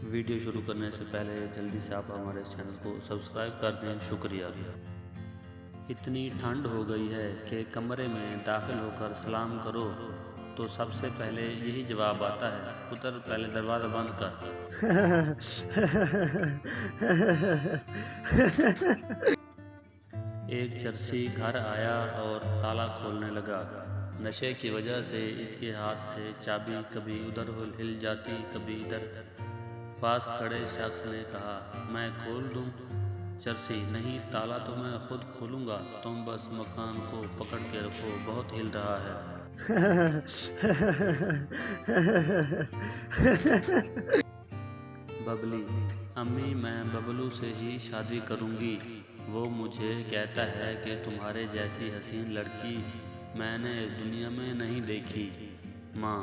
Video शुरू करने से पहले जल्दी से आप हमारे चैनल को सब्सक्राइब कर दें, शुक्रिया। इतनी ठंड हो गई है कि कमरे में दाखिल होकर सलाम करो तो सबसे पहले यही जवाब आता है, पुत्र पहले दरवाज़ा बंद कर। एक चरसी घर आया और ताला खोलने लगा। नशे की वजह से इसके हाथ से चाबी कभी उधर हिल जाती, कभी इधर। पास खड़े शख्स ने कहा, मैं खोल दूं? चरसी, नहीं, ताला तो मैं खुद खोलूंगा, तुम बस मकान को पकड़ के रखो, बहुत हिल रहा है। बबली, अम्मी, मैं बबलू से ही शादी करूंगी। वो मुझे कहता है कि तुम्हारे जैसी हसीन लड़की मैंने दुनिया में नहीं देखी। माँ,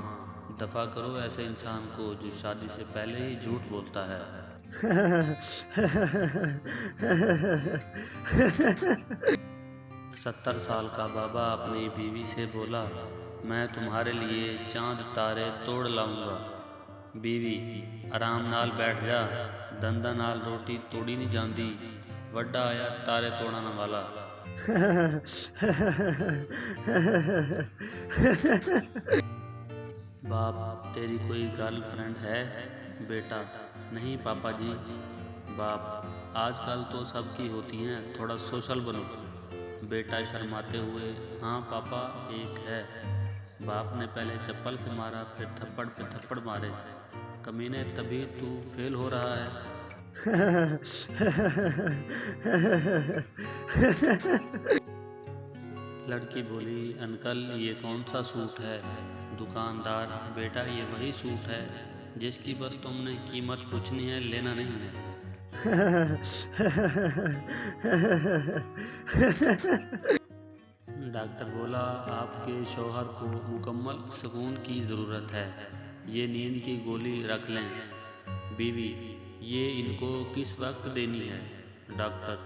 दफ़ा करो ऐसे इंसान को जो शादी से पहले ही झूठ बोलता है। 70 साल का बाबा अपनी बीवी से बोला, मैं तुम्हारे लिए चांद तारे तोड़ लाऊंगा। बीवी, आराम नाल बैठ जा, दंदा नाल रोटी तोड़ी नहीं जाती, वड्डा आया तारे तोड़न वाला। बाप, तेरी कोई गर्लफ्रेंड है? बेटा, नहीं पापा जी। बाप, आजकल तो सबकी होती हैं, थोड़ा सोशल बनो। बेटा शर्माते हुए, हाँ पापा, एक है। बाप ने पहले चप्पल से मारा, फिर थप्पड़ पे थप्पड़ मारे। कमीने, तभी तू फेल हो रहा है। लड़की बोली, अंकल ये कौन सा सूट है? दुकानदार, बेटा ये वही सूट है जिसकी बस तुमने कीमत पूछनी है, लेना नहीं है। डॉक्टर बोला, आपके शौहर को मुकम्मल सुकून की ज़रूरत है, ये नींद की गोली रख लें। बीवी, ये इनको किस वक्त देनी है? डॉक्टर,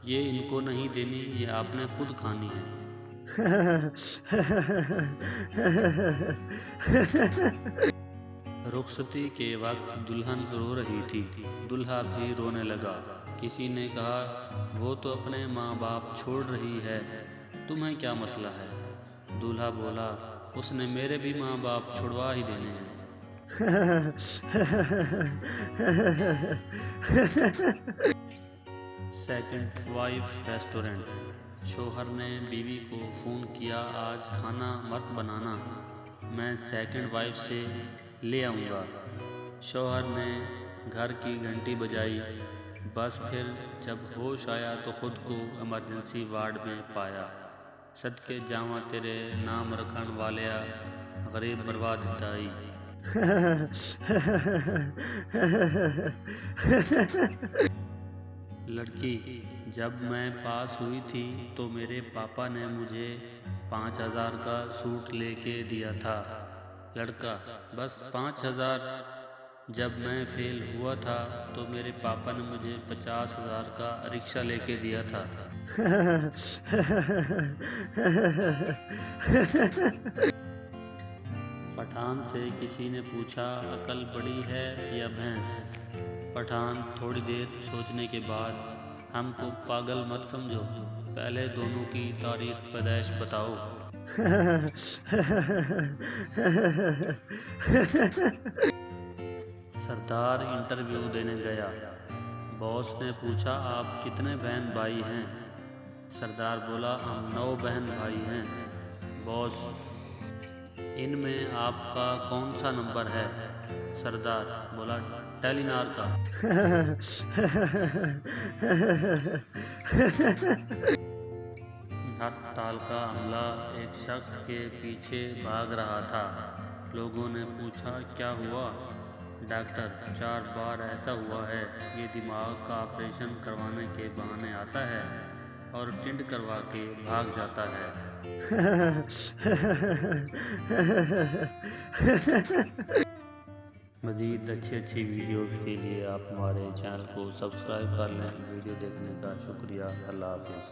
ये इनको नहीं देनी, ये आपने खुद खानी है। रुखसती के वक्त दुल्हन रो रही थी, दूल्हा भी रोने लगा। किसी ने कहा, वो तो अपने माँ बाप छोड़ रही है, तुम्हें क्या मसला है? दूल्हा बोला, उसने मेरे भी माँ बाप छुड़वा ही देने हैं। Second wife restaurant. शौहर ने बीवी को फ़ोन किया, आज खाना मत बनाना, मैं सेकंड वाइफ से ले आऊँगा। शौहर ने घर की घंटी बजाई। बस फिर जब होश आया तो ख़ुद को इमरजेंसी वार्ड में पाया। सदके जावा तेरे नाम रखन वालिया, गरीब बर्बाद दिताई। लड़की, जब मैं पास हुई थी तो मेरे पापा ने मुझे 5000 का सूट लेके दिया था। लड़का, बस 5000? जब मैं फेल हुआ था तो मेरे पापा ने मुझे 50,000 का रिक्शा लेके दिया था। पठान से किसी ने पूछा, अकल बड़ी है या भैंस? पठान थोड़ी देर सोचने के बाद, हमको पागल मत समझो, पहले दोनों की तारीख पैदाइश बताओ। सरदार इंटरव्यू देने गया। बॉस ने पूछा, आप कितने बहन भाई हैं? सरदार बोला, हम 9 बहन भाई हैं। बॉस, इनमें आपका कौन सा नंबर है? सरदार बोला, टेलीनार का। अस्पताल का अमला एक शख्स के पीछे भाग रहा था। लोगों ने पूछा, क्या हुआ? डॉक्टर, 4 बार ऐसा हुआ है, ये दिमाग का ऑपरेशन करवाने के बहाने आता है और टिंड करवा के भाग जाता है। मज़ीद अच्छी वीडियोज़ के लिए आप हमारे चैनल को सब्सक्राइब कर लें। वीडियो देखने का शुक्रिया। अल्लाह हाफ़िज़।